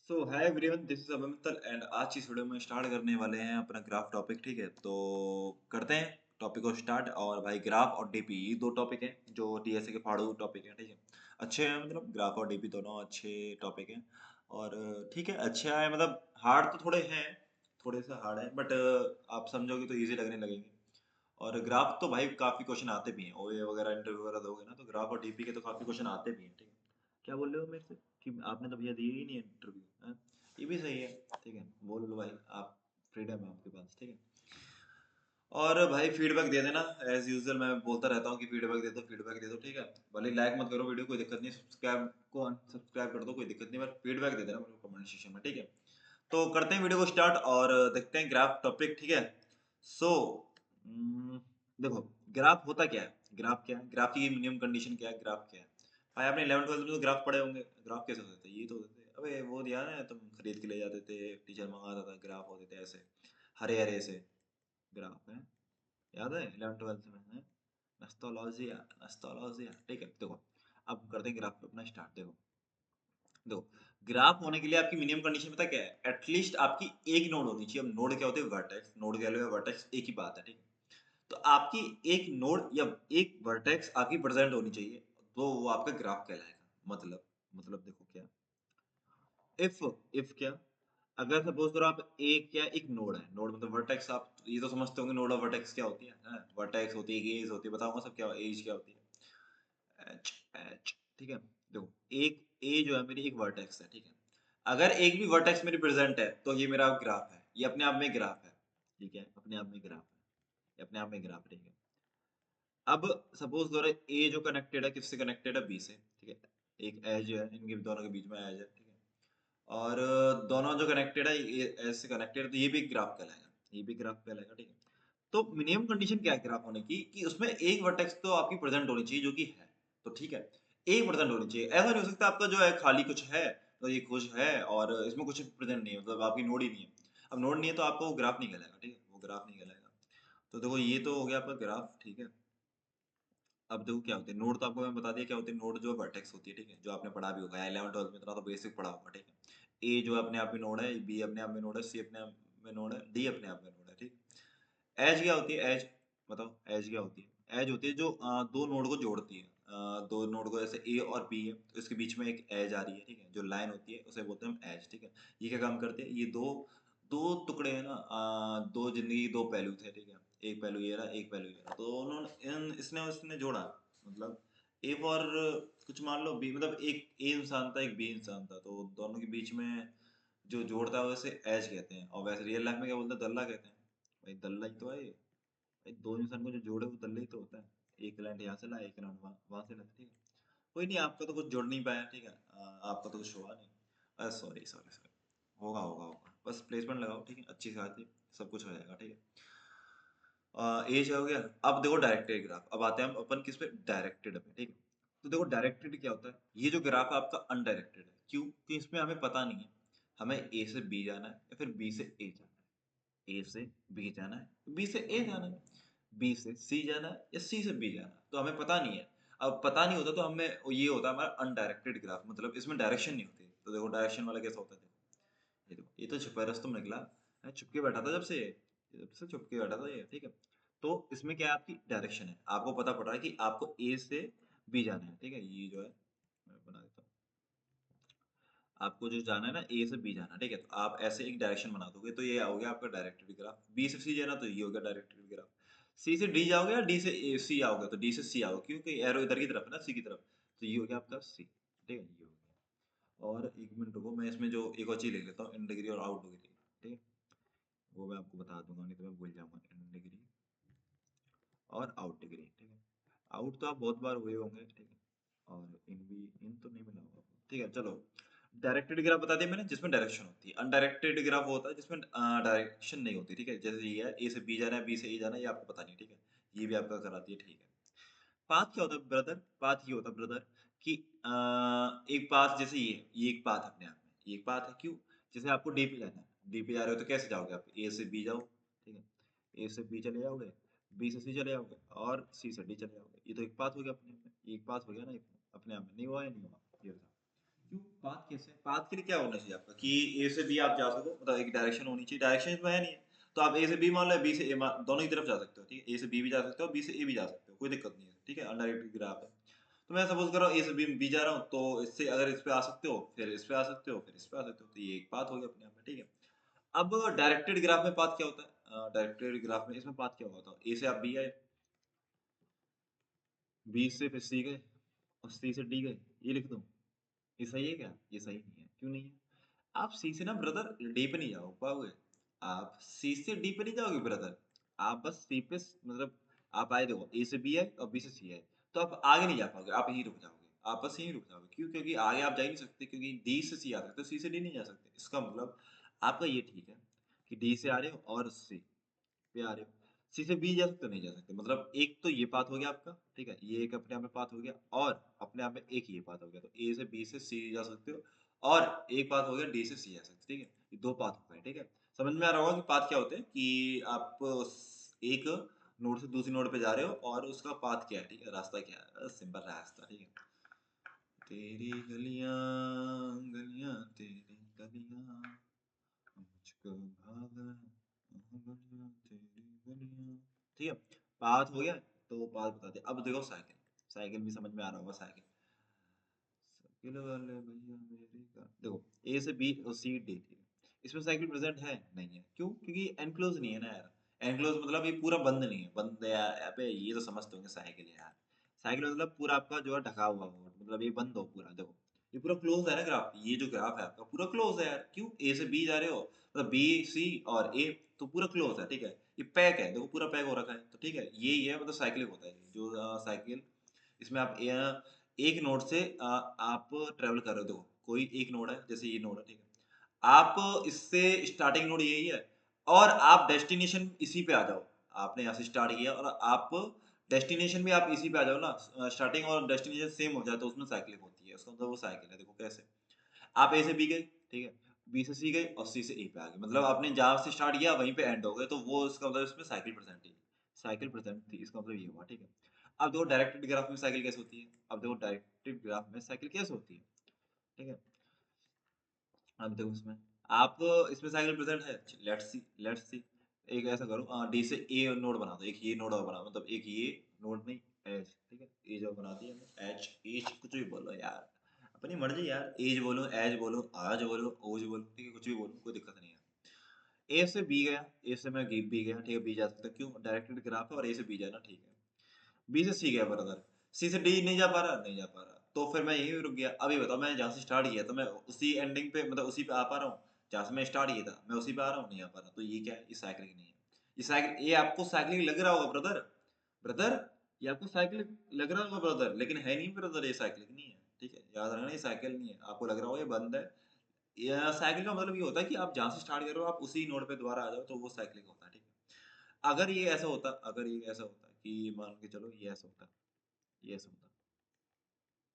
So hi everyone, this is Abhay Mittal and आज की इस वीडियो में स्टार्ट करने वाले हैं अपना ग्राफ टॉपिक। ठीक है, तो करते हैं टॉपिक को स्टार्ट। और भाई ग्राफ और डीपी ये दो टॉपिक हैं जो टीएसए के फाड़ू टॉपिक हैं। ठीक है, अच्छे हैं, मतलब ग्राफ और डीपी दोनों अच्छे टॉपिक हैं। और ठीक है, अच्छा है, मतलब हार्ड तो थोड़े हैं, थोड़े से हार्ड है, बट आप समझोगे तो इजी लगने लगेंगे। और ग्राफ तो भाई काफी क्वेश्चन आते भी हैं, ओए वगैरह इंटरव्यू वगैरह दोगे ना तो ग्राफ और डीपी के तो काफी क्वेश्चन आते भी हैं। ठीक है, क्या बोल रहे हो मेरे से कि आपने तो भैया दिए ही नहीं इंटरव्यू? ये भी सही है। ठीक है, बोल लो भाई, आप फ्रीडम है आपके पास। ठीक है, और भाई फीडबैक दे देना। एज यूजुअल मैं बोलता रहता हूँ कि फीडबैक दे दो, फीडबैक दे दो। ठीक है, भले लाइक मत करो वीडियो, कोई दिक्कत नहीं, सब्सक्राइब को अनसब्सक्राइब कर दो, कोई दिक्कत नहीं, बट फीडबैक दे देना मेरे को कमेंट सेक्शन में। ठीक है, तो करते हैं वीडियो को स्टार्ट और देखते हैं ग्राफ टॉपिक। ठीक है, सो देखो, ग्राफ होता क्या है, ग्राफ क्या है, ग्राफ की मिनिमम कंडीशन क्या है, ग्राफ क्या है। भाई आपने 11 12 में तो ग्राफ पढ़े होंगे। ग्राफ कैसे होते थे, ये तो होते थे, अबे वो दिया ना, तुम खरीद के ले जाते थे, टीचर मंगाता था, ग्राफ होते थे ऐसे हरे हरे से ग्राफ है। याद है 11 12 में है? नस्टोलॉजिया, नस्टोलॉजिया। ठीक है, देखो अब करते हैं ग्राफ पे अपना स्टार्ट। देखो देखो, ग्राफ होने के लिए आपकी मिनिमम कंडीशन पता क्या है? एटलीस्ट आपकी एक नोड होनी चाहिए। अब नोड क्या होते हैं? वर्टेक्स। नोड कह लो या वर्टेक्स, एक ही बात है। ठीक है, तो आपकी एक नोड या एक वर्टेक्स आपकी प्रेजेंट होनी चाहिए, तो वो आपका ग्राफ कहलाएगा। मतलब देखो क्या, इफ इफ क्या, अगर सपोज करो आप एक या एक नोड है, नोड मतलब वर्टेक्स, आप ये तो समझते होंगे नोड और वर्टेक्स क्या होती है। वर्टेक्स होती है, एज होती है, बताऊंगा सब क्या, एज क्या होती है, एच एच। ठीक है, देखो एक ए जो है मेरी एक वर्टेक्स है। ठीक है, अगर एक भी वर्टेक्स मेरी प्रेजेंट है तो ये मेरा ग्राफ है, ये अपने आप में ग्राफ है। ठीक है, अपने आप में ग्राफ है, ये अपने आप में ग्राफ। ठीक है, अब सपोज करो ए जो कनेक्टेड है, किससे कनेक्टेड है? बी से। ठीक है, एक एज है, इनके दोनों के बीच में एज है। ठीक है, और दोनों जो कनेक्टेड है, ये एज से कनेक्टेड, तो ये भी ग्राफ कहलाएगा, ये भी ग्राफ कहलाएगा। ठीक है, तो मिनिमम कंडीशन क्या है ग्राफ होने की, कि उसमें एक वर्टेक्स तो आपकी प्रेजेंट होनी चाहिए जो कि है। तो ठीक है, एक प्रेजेंट होनी चाहिए, ऐसा नहीं हो सकता आपका जो है खाली कुछ है, तो ये कुछ है और इसमें कुछ प्रेजेंट नहीं है, मतलब आपकी नोड ही नहीं है। अब नोड नहीं है तो आपको वो ग्राफ नहीं कहलाएगा। ठीक है, वो ग्राफ नहीं कहलाएगा। तो देखो ये तो हो गया आपका ग्राफ। ठीक है, अब देखो क्या होते हैं नोड, तो आपको मैं बता दिया क्या होते हैं नोड, जो वर्टेक्स होती है। ठीक है, जो आपने पढ़ा भी होगा 11 12 में, इतना तो बेसिक पढ़ा होगा। ठीक है, ए जो अपने आप में नोड है, बी अपने आप में नोड है, सी अपने आप में नोड है, डी अपने आप में नोड है। ठीक, एज क्या होती है? एज बताओ, एज क्या होती है? एज होती है जो दो नोड को जोड़ती है। दो नोड को, जैसे ए और बी है तो इसके बीच में एक एज आ रही है। ठीक है, जो लाइन होती है उसे बोलते हैं हम एज। ठीक है, ये क्या काम करती है? ये दो दो टुकड़े हैं ना, दो जिंदगी दो पहलू थे। ठीक है, एक पहलू ये रहा, एक पहलू ये रहा, तो उन्होंने इन इसने उसने जोड़ा, मतलब ए और कुछ मान लो बी, मतलब एक ए इंसान था, एक बी इंसान था, तो दोनों के बीच में जो जोड़ता है वैसे एज कहते हैं। और वैसे रियल लाइफ में क्या बोलते हैं? दल्ला कहते हैं। भाई दल्ला ही तो है ये। भाई दो इंसान को जो जोड़े वो दल्ला ही तो होता है। एक लाइन यहाँ से ला, एक लाइन वहां से ला। ठीक है, कोई नहीं, आपका तो कुछ जोड़ नहीं पाया। ठीक है, आपका तो कुछ हुआ नहीं, सॉरी सॉरी सॉरी, होगा होगा होगा, बस प्लेसमेंट लगाओ। ठीक है, अच्छी खासी सब कुछ हो जाएगा। ठीक है, एज हो गया। अब देखो डायरेक्टेड ग्राफ, अब आते हैं हम अपन किस पे? डायरेक्टेड पे। ठीक है, तो देखो डायरेक्टेड क्या होता है? ये जो ग्राफ है आपका अनडायरेक्टेड है। क्यों? कि इसमें हमें पता नहीं है हमें ए से बी जाना है या फिर बी से ए जाना है। ए से बी जाना है, बी से ए जाना है, बी से सी जाना है या सी से बी जाना है, तो हमें पता नहीं है। अब पता नहीं होता तो हमें ये होता है हमारा अनडायरेक्टेड ग्राफ, मतलब इसमें डायरेक्शन नहीं होती। तो देखो डायरेक्शन वाला कैसा होता है, देखो ये देखो, ये तो छुपा रास्तों में निकला, मैं छुप के बैठा था जब से, जब से छुप के बैठा था ये। ठीक है, तो इसमें क्या है? आपकी डायरेक्शन है, आपको पता पड़ रहा है कि आपको ए से बी जाना है। ठीक है, ये जो है मैं बना देता हूँ, आपको जो जाना है ना ए से बी जाना है। ठीक है, तो आप ऐसे एक डायरेक्शन बना दोगे तो ये हो गया आपका डायरेक्टेड ग्राफ। बी से सी जाना तो ये हो गया डायरेक्टेड ग्राफ। सी से डी जाओगे या डी से सी आओगे, तो डी से सी आओगे क्योंकि एरो इधर की तरफ है ना, सी की तरफ, तो ये हो गया आपका सी। ठीक है, ये हो गया। और एक मिनट रुको, मैं इसमें जो एक और चीज लिख लेता हूँ, इन डिग्री और आउट डिग्री। ठीक है, वो मैं आपको बता दूंगा, नहीं तो मैं भूल जाऊंगा। इन डिग्री और आउट डिग्री। ठीक है, आउट तो आप बहुत बार हुए होंगे। ठीक है, और इन भी, इन तो नहीं मिला होगा। ठीक है, चलो डायरेक्टेड ग्राफ बता दिया मैंने, जिसमें डायरेक्शन होती है। अनडायरेक्टेड ग्राफ होता है जिसमें डायरेक्शन नहीं होती। ठीक है, जैसे ये है, ए से बी जाना है, बी से ए जाना है, ये आपको पता नहीं। ठीक है, ये भी आपका कराती है। ठीक है, पाथ क्या होता है ब्रदर? पाथ ये होता है ब्रदर कि एक पाथ, जैसे ये एक पाथ अपने आप में, ये एक पाथ है। क्यों? जैसे आपको डी पे जाना है, डी पे जा रहे हो तो कैसे जाओगे आप? ए से बी जाओ। ठीक है, ए से बी चले जाओगे, बी से सी चले जाओगे और सी से डी चले जाओगे। ये तो एक पाथ हो गया अपने आप में, ये एक पाथ हो गया ना, अपने आप में। नहीं हुआ या नहीं हुआ? ये बताओ, क्यों पाथ कैसे? पाथ के लिए क्या होना चाहिए आपका कि ए से बी आप जा सको, मतलब एक डायरेक्शन होनी चाहिए, डायरेक्शन इसमें है नहीं है। तो आप ए से बी मान लो, बी से ए दोनों ही तरफ जा सकते हो, ठीक है, ए से बी भी जा सकते हो, बी से ए भी जा सकते हो, कोई दिक्कत नहीं है, ठीक है, अनडायरेक्टेड ग्राफ है। तो मैं सपोज कर रहा हूँ ए से बी जा रहा हूँ, तो इससे अगर इस पे आ सकते हो, फिर इस पे आ सकते हो, फिर इस पे आ सकते हो, तो ये एक पाथ हो गया अपने आप में, ठीक है। अब डायरेक्टेड ग्राफ में पाथ क्या होता है? डायरेक्टेड ग्राफ में इसमें पाथ क्या होता है? ए से आप बी आए, बी से फिर सी गए, और सी से डी गए, ये लिख दूं? ये सही है क्या? ये सही नहीं है, क्यों नहीं है? आप सी से ना ब्रदर डी पे नहीं जाओ पाओगे, आप सी से डी पे नहीं जाओगे ब्रदर, आप बस सी पे मतलब आप आए, देखो ए से बी आए और बी से सी आए, तो आप आगे नहीं जा पाओगे, आप यहीं रुक जाओगे, आप बस यहीं रुक जाओगे। क्यों? क्योंकि आगे आप जा ही नहीं सकते, क्योंकि डी से सी आ सकते हो, सी से डी नहीं जा सकते। इसका मतलब आपका ये ठीक है कि डी से आ रहे हो और सी पे आ रहे हो, सी से बी जा सकते हो, नहीं जा सकते। मतलब एक तो ये पाथ हो गया आपका, ठीक है, ये एक अपने आप में पाथ हो गया, और अपने आप में एक ये पाथ हो गया, तो ए से बी से सी जा सकते हो, और एक पाथ हो गया डी से सी जा सकते हो, ठीक है, ये दो पाथ हो गए, ठीक है। समझ में आ रहा होगा कि पाथ क्या होते हैं, कि आप एक नोड से दूसरी नोड पे जा रहे हो और उसका पाथ क्या है, ठीक है, रास्ता क्या है, सिंपल रास्ता, ठीक है। तेरी गलियां गलियां तेरी गलियां मुझको भागा गलियां तेरी गलियां, ठीक है, पाथ हो गया। तो पाथ बता दिया। अब देखो साइकिल, साइकिल भी समझ में आ रहा होगा, साइकिल, साइकिल वाले भैया मेरी का, देखो ए से बी और सी डी थी, इसमें साइकिल प्रेजेंट है नहीं है, क्यों? क्योंकि एनक्लोज नहीं है ना यार। एनक्लोज मतलब ये पूरा बंद नहीं है, बंद है यार, अबे ये तो समझते होंगे साइकिल है यार। साइकिल मतलब पूरा आपका जो है ढका हुआ हो, मतलब ये बंद हो पूरा, देखो ये पूरा क्लोज है ना ग्राफ, ये जो ग्राफ है आपका पूरा क्लोज है यार। क्यों? ए से बी जा रहे हो, मतलब बी सी और ए, तो पूरा क्लोज है, ठीक है। ये पैक है, देखो पूरा पैक हो रखा है, तो ठीक है, यही है, मतलब साइकिल होता है ये, जो साइकिल, इसमें आप एक नोड से आप ट्रेवल कर रहे हो, देखो कोई एक नोड है, जैसे ये नोड है, ठीक है, आप इससे स्टार्टिंग नोड यही है, और आप डेस्टिनेशन इसी पे आ जाओ, आपने यहाँ से स्टार्ट किया और आप डेस्टिनेशन भी आप इसी पे आ जाओ ना, स्टार्टिंग और डेस्टिनेशन सेम हो जाए, तो उसमें साइकिलिंग होती है, उसका मतलब वो साइकिल है। देखो कैसे, आप ए से बी गए, ठीक है, बी से सी गए और सी से ए पे आ गए, मतलब आपने जहाँ से स्टार्ट किया वहीं पे एंड हो गए, तो वो इसका मतलब इसमें साइकिल प्रेजेंट थी, साइकिल प्रेजेंट थी, इसका मतलब ये हुआ, ठीक है। अब देखो डायरेक्टेड ग्राफ में साइकिल कैसे होती है, अब देखो डायरेक्टेड ग्राफ में साइकिल कैसे होती है, ठीक है। अब देखो इसमें आप, इसमें साइकिल प्रेजेंट है, लेट्स सी, एक ऐसा करो, डी से ए नोड बना दो, एक ये नोड और बना, मतलब एक ये नोड नहीं, एच, ठीक है, ए जो बना दिया, एच एच कुछ भी बोलो यार, अपनी मर्जी यार, एज बोलो, एज बोलो, आज बोलो, ओज बोलो, ठीक है, कुछ भी बोलो, कोई दिक्कत नहीं है। ए से बी गया, ए से मैं बी गया, ठीक है, बी जा सकता है, क्यों? डायरेक्टेड ग्राफ है और ए से बी जाना, ठीक है। बी से सी गया ब्रदर, सी से डी नहीं जा पा रहा, नहीं जा पा रहा, तो फिर मैं यहीं रुक गया। अभी बताओ, मैं जहाँ से स्टार्ट किया, तो मैं उसी एंडिंग पे, मतलब उसी पे आ पा रहा हूँ, जहाँ से मैं स्टार्ट किया था मैं उसी पे आ रहा हूँ, नहीं आ पा रहा, तो ये क्या है? ये साइकिलिंग नहीं है। ये साइकिल, ये आपको साइकिलिंग लग रहा होगा ब्रदर, ब्रदर ये आपको साइकिल लग रहा होगा ब्रदर, लेकिन है नहीं ब्रदर, ये साइकिलिंग नहीं है, ठीक है, याद रखना, ये साइकिल नहीं है, आपको लग रहा होगा ये बंद है। ये साइकिल का मतलब ये होता है कि आप जहाँ से स्टार्ट कर रहे हो आप उसी नोड पे दोबारा आ जाओ, तो वो साइकिलिंग होता है, ठीक है। अगर ये ऐसा होता, अगर ये ऐसा होता कि मान के चलो ये ऐसा होता, ये ऐसा होता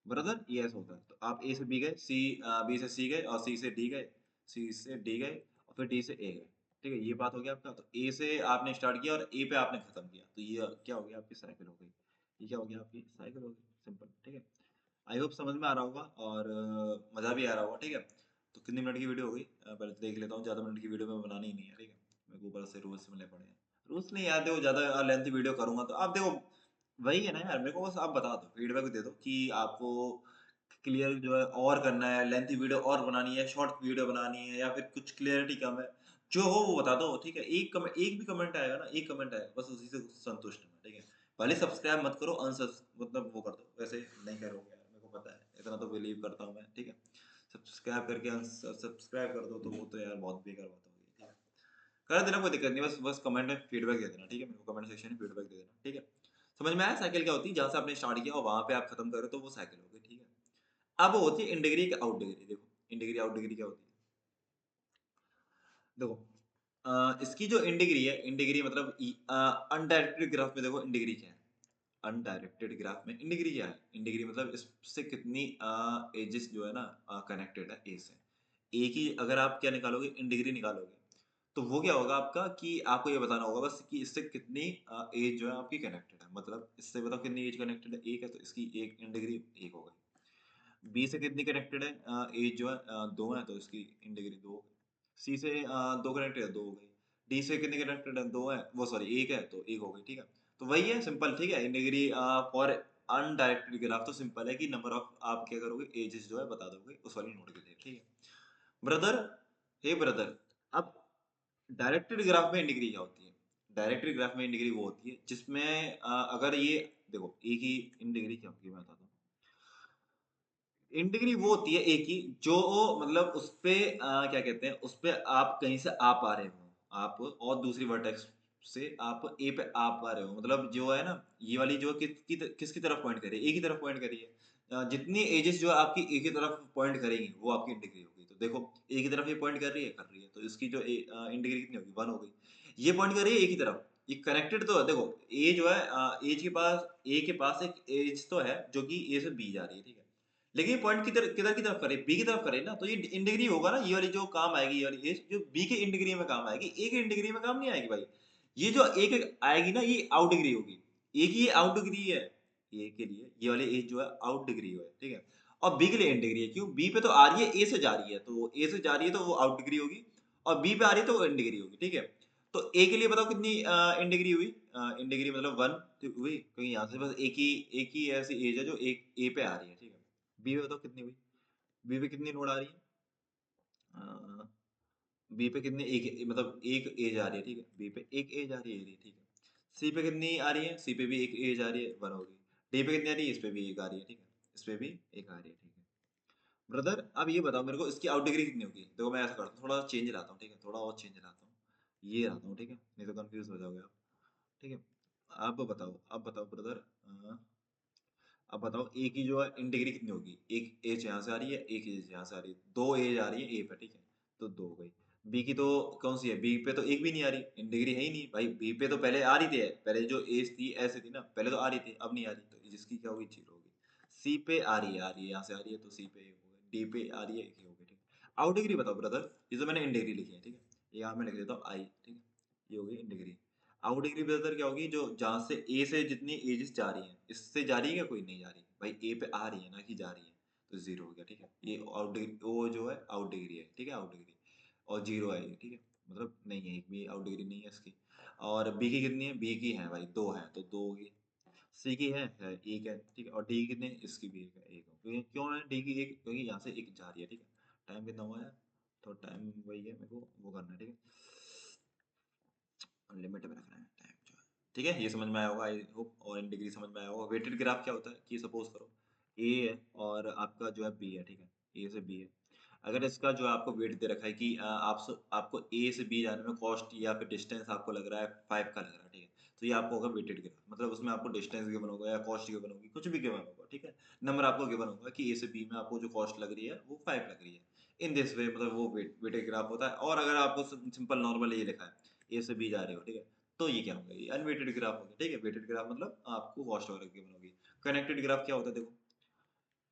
ब्रदर, ये ऐसा होता है, तो आप ए से बी गए, सी बी से सी गए और सी से डी गए, सी से डी गए और फिर डी से ए गए, ठीक है, ये बात हो गया आपका। तो ए से आपने स्टार्ट किया और ए पे आपने खत्म किया, तो ये क्या हो गया? आपकी साइकिल हो गई। ये क्या हो गया? आपकी साइकिल हो गई, सिंपल, ठीक है। आई होप समझ में आ रहा होगा और मज़ा भी आ रहा होगा, ठीक है। तो कितनी मिनट की वीडियो हो गई? पहले तो देख लेता हूँ, ज़्यादा मिनट की वीडियो में बनानी ही नहीं है, ठीक है, मेरे को ऊपर से रूल्स मिलने पड़े हैं। रूल्स नहीं यार, देखो ज़्यादा लेंथी वीडियो करूँगा तो आप देखो, वही है ना यार, मेरे को बस आप बता दो, फीडबैक दे दो कि आपको क्लियर जो है और करना है, लेंथी वीडियो और बनानी है, शॉर्ट वीडियो बनानी है, या फिर कुछ क्लियरिटी कम है, जो हो वो बता दो, ठीक है। एक भी कमेंट आएगा ना, एक कमेंट आएगा, बस उसी से संतुष्ट हूँ मैं, ठीक है। भले सब्सक्राइब मत करो, मतलब वो कर दो, वैसे नहीं करोगे यार, मेरे को पता है, इतना तो बिलीव करता हूँ मैं, ठीक है। सब्सक्राइब करके अनसब्सक्राइब कर दो, तो वो तो यार बहुत बेकार बात होगी, ठीक है। कर देना, कोई दिक्कत नहीं, बस बस कमेंट में फीडबैक दे देना, ठीक है, मेरे को कमेंट सेक्शन में फीडबैक दे देना, ठीक है। समझ में आया साइकिल क्या होती है? जहाँ से आपने स्टार्ट किया और वहां पे आप खत्म करो, तो वो साइकिल हो गई, ठीक है। अब होती है इन डिग्री का आउट डिग्री, देखो इन डिग्री आउट डिग्री क्या होती है, देखो इसकी जो इन डिग्री है, इन डिग्री मतलब अनडायरेक्टेड ग्राफ में देखो इन डिग्री क्या है, अनडायरेक्टेड ग्राफ में इन डिग्री क्या है, इन डिग्री मतलब इससे कितनी एजेस जो है ना कनेक्टेड है ए से। ए की अगर आप क्या निकालोगे, इन डिग्री निकालोगे, तो वो क्या होगा आपका, कि आपको ये बताना होगा बस कि इससे कितनी एज जो है आपकी कनेक्टेड है, मतलब इससे बताओ कितनी एज कनेक्टेड है, एक है, तो इसकी एक इन डिग्री एक हो गई। बी से कितनी कनेक्टेड है, एज जो है दो है, तो इसकी इन डिग्री दो। सी से दो कनेक्टेड है, दो हो गई। डी से कितनी कनेक्टेड है, दो है, वो सॉरी एक है, तो एक हो गई, ठीक है। तो वही है सिंपल, ठीक है। In degree for undirected graph तो सिंपल है कि नंबर ऑफ आप क्या करोगे, एजेस जो है बता दोगे उस वाली नोट के लिए, ठीक है ब्रदर। हे ब्रदर, अब डायरेक्टेड ग्राफ में इन डिग्री क्या होती है? डायरेक्टेड ग्राफ में इन डिग्री वो होती है जिसमें अगर ये देखो एक ही इन डिग्री क्या होती है मैं बताता हूँ। इन डिग्री वो होती है एक ही जो मतलब उस पे क्या कहते हैं, उस पे आप कहीं से आ पा रहे हो आप, और दूसरी वर्टेक्स से आप ए पे आ पा रहे हो, मतलब जो है ना, ये वाली जो किसकी तरफ पॉइंट कर रही है, एक ही तरफ पॉइंट कर रही है। जितनी एजेस जो आपकी एक ही तरफ पॉइंट करेंगी वो आपकी इन डिग्री होगी। तो देखो एक ही तरफ ये पॉइंट कर रही है तो इसकी जो इन डिग्री कितनी होगी, वन हो गई। ये पॉइंट कर रही है एक ही तरफ, ये कनेक्टेड तो है। देखो ए जो है एज के पास, ए के पास एक एज तो है जो कि ए से बी जा रही है, ठीक है। लेकिन पॉइंट किधर किधर की तरफ करे, बी की तरफ करे ना, तो ये इन डिग्री होगा ना, ये वाली जो काम आएगी, ये वाली एज जो बी के इन डिग्री में काम आएगी, ए के इन डिग्री में काम नहीं आएगी भाई। ये जो एक आएगी ना, ये आउट डिग्री होगी, ए की ये आउट डिग्री है, ए के लिए ये वाली एज जो है आउट डिग्री है, ठीक है। और बी के लिए इन डिग्री है, क्यों, बी पे तो आ रही है, ए से जा रही है, तो ए से जा रही है तो वो आउट डिग्री होगी, और बी पे आ रही है तो वो इन डिग्री होगी, ठीक है। तो ए के लिए बताओ कितनी इन डिग्री हुई, इन डिग्री मतलब वन हुई, क्योंकि यहाँ से बस एक ही ऐसी एज है जो एक ए पे आ रही है, ठीक है। बी पे बताओ कितनी हुई, बी पे कितनी नोड आ रही है, बी पे कितनी, एक मतलब एक एज आ रही है, ठीक है, बी पे एक एज आ रही है, ठीक है। सी पे कितनी आ रही है, सी पे भी एक एज आ रही है, वन होगी। डी पे कितनी आ रही है, इस पे भी एक आ रही है, ठीक है, इस पे भी एक आ रही है, ठीक है। ब्रदर अब ये बताओ मेरे को, इसकी आउट डिग्री कितनी होगी? देखो मैं ऐसा करता हूँ, थोड़ा चेंज लाता हूँ, ठीक है, थोड़ा और चेंज लाता हूँ, ये लाता हूँ, ठीक है, नहीं तो कंफ्यूज हो जाओगे आप, ठीक है। अब बताओ ब्रदर, अब बताओ ए की जो है इन डिग्री कितनी होगी, एक एज यहाँ से आ रही है, एक एज यहाँ से आ रही है, दो एज आ रही है ए पे, ठीक है, तो दो हो गई। बी की तो कौन सी है, बी पे तो एक भी नहीं आ रही, इन डिग्री है ही नहीं भाई, बी पे तो पहले आ रही थी, पहले जो एज थी ऐसे थी ना, पहले तो आ रही थी, अब नहीं आ रही, तो जिसकी क्या होगी, जीरो होगी। सी पे आ रही है यहाँ से आ रही है, तो सी पे एक हो गई, डी पे आ रही है, एक ही हो गई, ठीक है। आउट डिग्री बताओ ब्रदर, ये तो मैंने इन डिग्री लिखी है, ठीक है, ये यहाँ मैं लिख देता हूँ आई, ठीक है, ये हो गई in degree. Out degree brother क्या होगी, जो जहां से ए से जितनी एजेस जा रही हैं, इससे जा रही है क्या, कोई नहीं जा रही भाई, ए पे आ रही है ना कि जा रही है, तो जीरो हो गया, ठीक है। ये आउट डिग्री, वो जो है आउट डिग्री है, ठीक है, आउट डिग्री, और जीरो है ये, ठीक है, मतलब नहीं है, एक भी आउट डिग्री नहीं है इसकी। और बी की कितनी है, बी की है भाई दो है, तो दो होगी। सी की है एक है, ठीक है, और डी की कितनी है, इसकी भी एक है, एक हो, क्योंकि क्यों है डी की एक, क्योंकि यहाँ से एक जा रही है, ठीक है। टाइम कितना हुआ है, तो टाइम वही है, मेरे को वो करना है, ठीक है, लिमिट में रखना है टाइम जो है, ठीक है। ये समझ में आया होगा आई होप, और इन डिग्री समझ में आया होगा। वेटेड ग्राफ क्या होता है कि सपोज करो ए है और आपका जो है बी है, ठीक है, ए से बी है। अगर इसका जो है आपको वेट दे रखा है कि आपको ए से बी जाने में कॉस्ट या फिर डिस्टेंस आपको लग रहा है 5 का लग रहा है, ठीक है, तो ये आपको होगा वेटेड ग्राफ, मतलब उसमें आपको डिस्टेंस गिवन होगा या कॉस्ट गिवन होगी, कुछ भी गिवन होगा, ठीक है। नंबर आपको गिवन होगा कि ए से बी में आपको जो कॉस्ट लग रही है वो 5 लग रही है, इन दिस वे, मतलब वो वेटेड ग्राफ होता है। और अगर आपको सिंपल नॉर्मल ये लिखा है ए से बी जा रहे हो, ठीक है, तो ये क्या होगा, ये अनवेटेड ग्राफ होगा, ठीक है। वेटेड ग्राफ मतलब आपको कॉस्ट वगैरह गिवन होगी। कनेक्टेड ग्राफ क्या होता है, देखो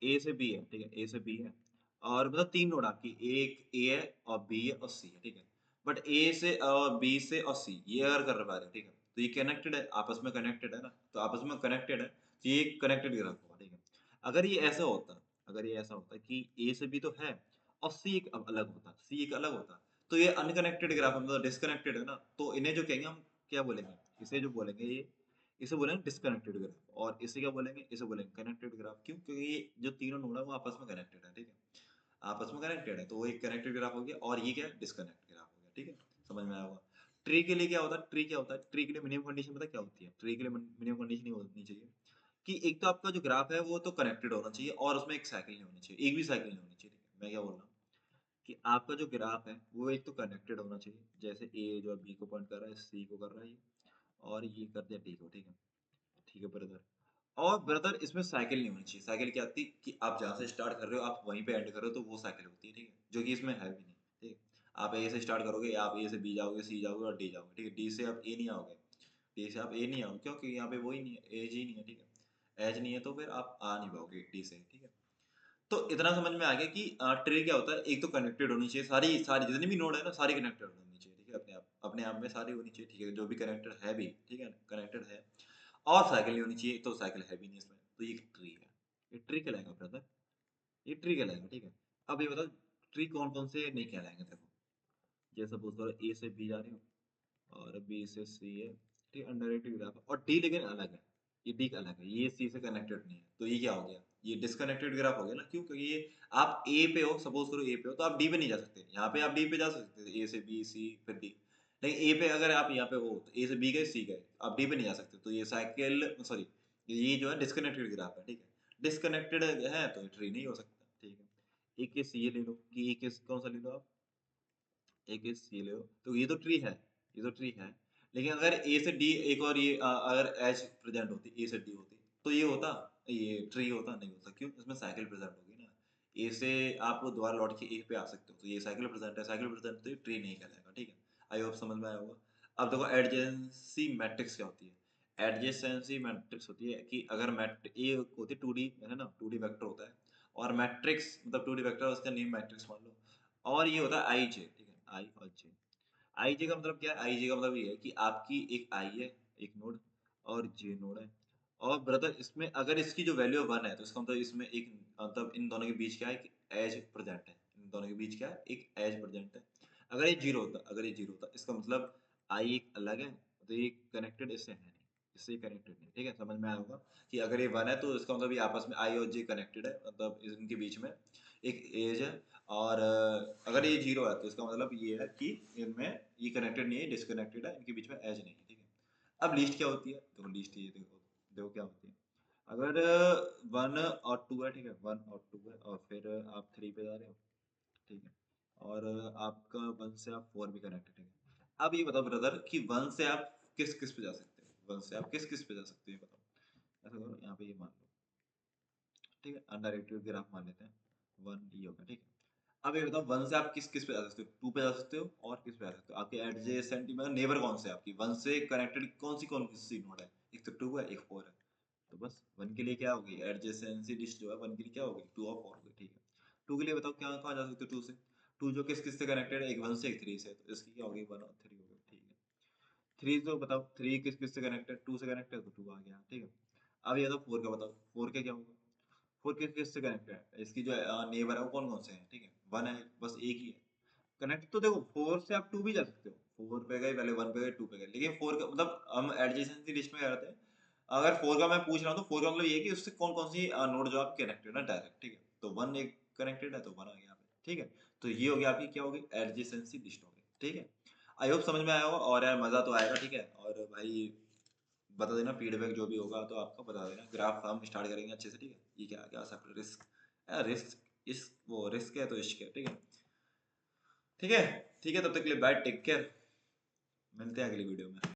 ए से बी है, ठीक है, ए से बी है, और मतलब तीन नोड आपकी, एक ए है और बी है और सी है, ठीक है। बट ए से और बी से और सी ये अगर कर पा रहे हो, ठीक है, तो ये कनेक्टेड है, आपस में कनेक्टेड है ना, तो आपस में कनेक्टेड है, तो ये कनेक्टेड ग्राफ होगा, ठीक है। अगर ये ऐसा होता, अगर ये ऐसा होता कि ए से बी तो है और सी एक अलग होता, सी एक अलग होता, तो ये अनकनेक्टेड ग्राफ है, मतलब डिस्कनेक्टेड है ना, तो इन्हें जो कहेंगे हम, क्या बोलेंगे, इसे जो बोलेंगे ये, इसे बोलेंगे डिस्कनेक्टेड ग्राफ, और इसे क्या बोलेंगे, इसे बोलेंगे कनेक्टेड ग्राफ। क्यों, क्योंकि ये जो तीनों नोड है वो आपस में कनेक्टेड है, ठीक है, आपस में कनेक्टेड है, तो वो एक कनेक्टेड ग्राफ हो गया, और ये क्या है, डिस्कनेक्ट ग्राफ हो गया, ठीक है। समझ में आया होगा। ट्री के लिए क्या होता है, ट्री क्या होता है, ट्री के लिए मिनिमम कंडीशन पता है क्या होती है, ट्री के लिए मिनिमम कंडीशन ये होनी चाहिए कि एक तो आपका जो ग्राफ है वो तो कनेक्टेड होना चाहिए, और उसमें एक साइकिल नहीं होनी चाहिए, एक भी साइकिल नहीं होनी चाहिए, ठीक है। मैं क्या बोल रहा हूँ कि आपका जो ग्राफ है वो एक तो कनेक्टेड होना चाहिए, जैसे ए जो है बी को पॉइंट कर रहा है, सी को कर रहा है ये, और ये कर दिया डी को, ठीक है, ठीक है ब्रदर। और ब्रदर इसमें साइकिल नहीं होनी चाहिए, साइकिल क्या आती कि आप जहाँ से स्टार्ट कर रहे हो आप वहीं पे एंड कर रहे हो, तो वो साइकिल होती है, ठीक है, जो कि इसमें है भी नहीं, ठीक है। आप ए से स्टार्ट करोगे, आप ए से बी जाओगे, सी जाओगे और डी जाओगे, ठीक है, डी से आप ए नहीं आओगे, डी से आप ए नहीं आओगे, क्यों, क्योंकि यहाँ पे वही नहीं है, एज ही नहीं है, ठीक है, एज नहीं है, तो फिर आप आ नहीं पाओगे डी से, ठीक है। तो इतना समझ में आ गया कि ट्री क्या होता है, एक तो कनेक्टेड होनी चाहिए, सारी सारी जितनी भी नोड है ना सारी कनेक्टेड होनी चाहिए, ठीक है, अपने आप में सारी होनी चाहिए, ठीक है, जो भी कनेक्टेड है भी, ठीक है, कनेक्टेड है, और साइकिल नहीं होनी चाहिए, तो साइकिल है भी नहीं इसमें, तो ये ट्री है, ये ट्री कहलाएगा ब्रदर। ये ट्री कहलाएगा, ठीक है। अब ये बताओ ट्री कौन कौन से नहीं कहलाएंगे, देखो जैसे सपोज करो ए से बी जा रहे हो और बी से सी है, ठीक, अंडररेटेड ग्राफ और डी लेकिन अलग है, ये डी का अलग है, ये सी से कनेक्टेड नहीं है, तो ये क्या हो गया, ये डिस्कनेक्टेड ग्राफ हो गया ना, क्यों, क्योंकि ये आप ए पे हो, सपोज करो ए पे हो तो आप डी पे नहीं जा सकते, यहाँ पे आप डी पे जा सकते थे, ए से बी सी फिर डी, लेकिन ए पे अगर आप यहाँ पे हो तो ए से बी गए सी गए, आप डी पे नहीं जा सकते, तो ये साइकिल सॉरी ये जो है डिस्कनेक्टेड ग्राफ है, ठीक है, डिस्कनेक्टेड है तो ट्री नहीं हो सकता, ठीक है। एक केस ये ले लो कि एक केस कौन सा ले लो आप, ए के सी ले लो, तो ये तो ट्री है, ये तो ट्री है, लेकिन अगर ए से डी एक और ये अगर एच प्रेजेंट होती, ए से डी होती तो ये होता, ये ट्री होता, नहीं होता, क्यों, इसमें साइकिल प्रेजेंट होगी ना, ए से आप दोबारा लौट के ए पे आ सकते हो, तो ये साइकिल प्रेजेंट है, साइकिल प्रेजेंट तो ये ट्री नहीं कहलाएगा, ठीक है। आई होप समझ में आया होगा। अब देखो एडजेंसी मैट्रिक्स क्या होती है, एडजेंसी मैट्रिक्स होती है कि अगर मैट ए होती है 2D है ना, 2D वेक्टर होता है, और मैट्रिक्स मतलब 2D वेक्टर उसका नेम मैट्रिक्स मान लो, और ये होता है आई जे, ठीक है, आई और जे। आई जे का मतलब क्या है, आई जे का मतलब ये है कि आपकी एक आई है, एक नोड, और जे नोड है, और ब्रदर इसमें अगर इसकी जो वैल्यू वन है तो इसका मतलब इसमें एक मतलब इन दोनों के बीच क्या है, एक एज प्रेजेंट है, इन दोनों के बीच क्या है, एक एज प्रेजेंट है। अगर ये जीरो होता, अगर ये जीरो होता इसका मतलब आई एक अलग है, तो ये कनेक्टेड इससे है नहीं, इससे कनेक्टेड नहीं, ठीक है, समझ में आया होगा कि अगर ये वन है तो इसका मतलब ये आपस में आई और जे कनेक्टेड है, मतलब इनके बीच में एक एज है, और अगर ये जीरो है तो इसका मतलब ये है कि इनमें ये कनेक्टेड नहीं है, डिस्कनेक्टेड है, इनके बीच में एज नहीं है, ठीक है। अब लीस्ट क्या होती है, देखो लीस्ट ये देखो, देखो क्या होती है, अगर वन और टू है, ठीक है, वन और टू है, और फिर आप थ्री पे जा रहे हो, ठीक है, और आपका वन से आप फोर भी कनेक्टेड है। अब ये बताओ ब्रदर कि वन से आप किस किस पे जा सकते हो, वन से आप किस किस पे जा सकते हो, ये बताओ। ऐसा करो यहाँ पे ये मान लो, ठीक है, अंडररेटेड ग्राफ मान लेते हैं, वन ये होगा, ठीक है। अब ये बताओ वन से आप किस किस पे जा सकते हो, टू पे जा सकते हो और किस पे जा सकते हो, आपके एडजेसेंट में नेबर कौन से है, आपकी वन से कनेक्टेड कौन सी नोड है, एक तो टू है एक फोर है, तो बस वन के लिए क्या होगी, एडजेसेंसी लिस्ट जो है वन के लिए क्या होगी, टू और फोर होगी, ठीक है। टू के लिए बताओ क्या कहाँ जा सकते हो, टू से, टू जो किस किस से कनेक्टेड है, एक वन से एक थ्री से, तो इसकी क्या होगी, वन और थ्री होगी, ठीक है। थ्री तो बताओ थ्री किस किस से कनेक्टेड, टू से कनेक्टेड, तो टू आ गया, ठीक है। अब ये तो फोर का बताओ, फोर का क्या होगा, फोर किस किस से कनेक्टेड है, इसकी जो नेबर है वो कौन कौन से हैं, ठीक है, वन है बस एक ही है कनेक्ट, तो देखो फोर से आप टू भी जा सकते हो, फोर पे गए पहले, वन पे गए, टू पे गए, लेकिन फोर का मतलब हम एडजेसेंसी लिस्ट में क्या करते हैं, अगर फोर का मैं पूछ रहा हूँ तो फोर का मतलब ये है कि उससे कौन कौन सी नोड जो आप कनेक्टेड है ना डायरेक्ट, ठीक है, तो वन एक कनेक्टेड है तो वन आ गया यहाँ पे, ठीक है। तो ये हो गया आपकी क्या होगी, एडजेसेंसी लिस्ट होगी, ठीक है। आई होप समझ में आया होगा, और यार मजा तो आएगा, ठीक है, और भाई बता देना फीडबैक जो भी होगा तो आपका बता देना, ग्राफ हम स्टार्ट करेंगे अच्छे से, ठीक है। ये क्या क्या सब रिस्क, रिस्क इस वो रिस्क है तो इश्क है, ठीक है, ठीक है, ठीक है, तब तक के लिए बाय, टेक केयर, मिलते हैं अगली वीडियो में।